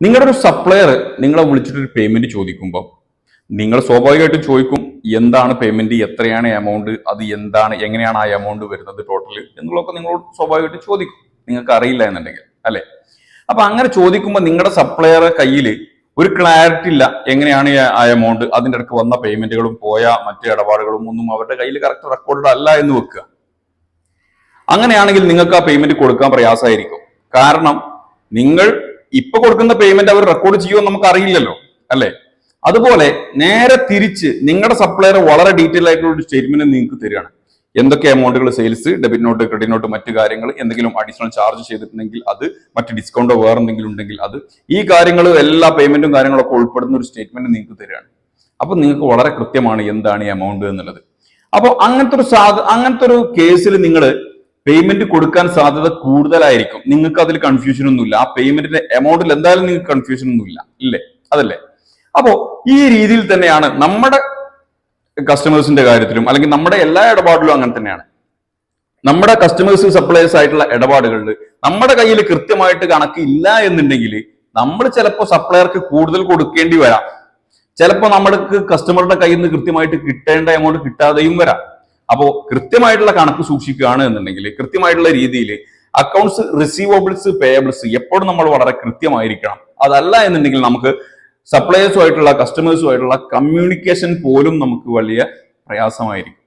നിങ്ങളുടെ ഒരു സപ്ലയർ നിങ്ങളെ വിളിച്ചിട്ടൊരു പേയ്മെന്റ് ചോദിക്കുമ്പോൾ നിങ്ങൾ സ്വാഭാവികമായിട്ടും ചോദിക്കും എന്താണ് പേയ്മെന്റ്, എത്രയാണ് എമൗണ്ട്, അത് എന്താണ്, എങ്ങനെയാണ് ആ എമൗണ്ട് വരുന്നത് ടോട്ടൽ എന്നുള്ളതൊക്കെ നിങ്ങളോട് സ്വാഭാവികമായിട്ടും ചോദിക്കും, നിങ്ങൾക്ക് അറിയില്ല എന്നുണ്ടെങ്കിൽ അല്ലെ. അപ്പൊ അങ്ങനെ ചോദിക്കുമ്പോൾ നിങ്ങളുടെ സപ്ലയറെ കയ്യിൽ ഒരു ക്ലാരിറ്റി ഇല്ല, എങ്ങനെയാണ് ആ എമൗണ്ട്, അതിൻ്റെ ഇടയ്ക്ക് വന്ന പേയ്മെന്റുകളും പോയ മറ്റു ഇടപാടുകളും ഒന്നും അവരുടെ കയ്യിൽ കറക്റ്റ് റെക്കോർഡ് അല്ല എന്ന് വെക്കുക. അങ്ങനെയാണെങ്കിൽ നിങ്ങൾക്ക് ആ പേയ്മെന്റ് കൊടുക്കാൻ പ്രയാസമായിരിക്കും. കാരണം നിങ്ങൾ ഇപ്പൊ കൊടുക്കുന്ന പേയ്മെന്റ് അവർ റെക്കോർഡ് ചെയ്യുമോ നമുക്ക് അറിയില്ലല്ലോ, അല്ലെ. അതുപോലെ നേരെ തിരിച്ച് നിങ്ങളുടെ സപ്ലയർ വളരെ ഡീറ്റെയിൽ ആയിട്ടുള്ള ഒരു സ്റ്റേറ്റ്മെന്റ് നിങ്ങൾക്ക് തരികയാണ്. എന്തൊക്കെ എമൗണ്ടുകൾ, sales, debit note, credit note, മറ്റു കാര്യങ്ങൾ, എന്തെങ്കിലും അഡീഷണൽ ചാർജ് ചെയ്തിട്ടുണ്ടെങ്കിൽ അത്, മറ്റ് ഡിസ്കൗണ്ടോ വേറെ എന്തെങ്കിലും ഉണ്ടെങ്കിൽ അത്, ഈ കാര്യങ്ങൾ എല്ലാ പേയ്മെന്റും കാര്യങ്ങളൊക്കെ ഉൾപ്പെടുന്ന ഒരു സ്റ്റേറ്റ്മെന്റ് നിങ്ങൾക്ക് തരികയാണ്. അപ്പൊ നിങ്ങൾക്ക് വളരെ കൃത്യമാണ് എന്താണ് ഈ എമൗണ്ട് എന്നുള്ളത്. അപ്പൊ അങ്ങനത്തെ ഒരു കേസിൽ നിങ്ങൾ പേയ്മെന്റ് കൊടുക്കാൻ സാധ്യത കൂടുതലായിരിക്കും. നിങ്ങൾക്ക് അതിൽ കൺഫ്യൂഷൻ ഒന്നുമില്ല, ആ പേയ്മെന്റിന്റെ എമൗണ്ടിൽ എന്തായാലും നിങ്ങൾക്ക് കൺഫ്യൂഷൻ ഒന്നുമില്ല, ഇല്ലേ, അതല്ലേ. അപ്പോ ഈ രീതിയിൽ തന്നെയാണ് നമ്മുടെ കസ്റ്റമേഴ്സിന്റെ കാര്യത്തിലും, അല്ലെങ്കിൽ നമ്മുടെ എല്ലാ ഇടപാടിലും അങ്ങനെ തന്നെയാണ്. നമ്മുടെ കസ്റ്റമേഴ്സ് സപ്ലയേഴ്സ് ആയിട്ടുള്ള ഇടപാടുകളിൽ നമ്മുടെ കയ്യിൽ കൃത്യമായിട്ട് കണക്ക് ഇല്ല എന്നുണ്ടെങ്കിൽ നമ്മൾ ചിലപ്പോൾ സപ്ലയർക്ക് കൂടുതൽ കൊടുക്കേണ്ടി വരാം. ചിലപ്പോൾ നമ്മൾക്ക് കസ്റ്റമറുടെ കയ്യിൽ നിന്ന് കൃത്യമായിട്ട് കിട്ടേണ്ട എമൗണ്ട് കിട്ടാതെയും വരാം. അപ്പോൾ കൃത്യമായിട്ടുള്ള കണക്ക് സൂക്ഷിക്കുകയാണ് എന്നുണ്ടെങ്കിൽ, കൃത്യമായിട്ടുള്ള രീതിയിൽ അക്കൗണ്ട്സ്, റിസീവബിൾസ്, പേയബിൾസ് എപ്പോഴും നമ്മൾ വളരെ കൃത്യമായിരിക്കണം. അതല്ല എന്നുണ്ടെങ്കിൽ നമുക്ക് സപ്ലയേഴ്സുമായിട്ടുള്ള, കസ്റ്റമേഴ്സുമായിട്ടുള്ള കമ്മ്യൂണിക്കേഷൻ പോലും നമുക്ക് വലിയ പ്രയാസമായിരിക്കും.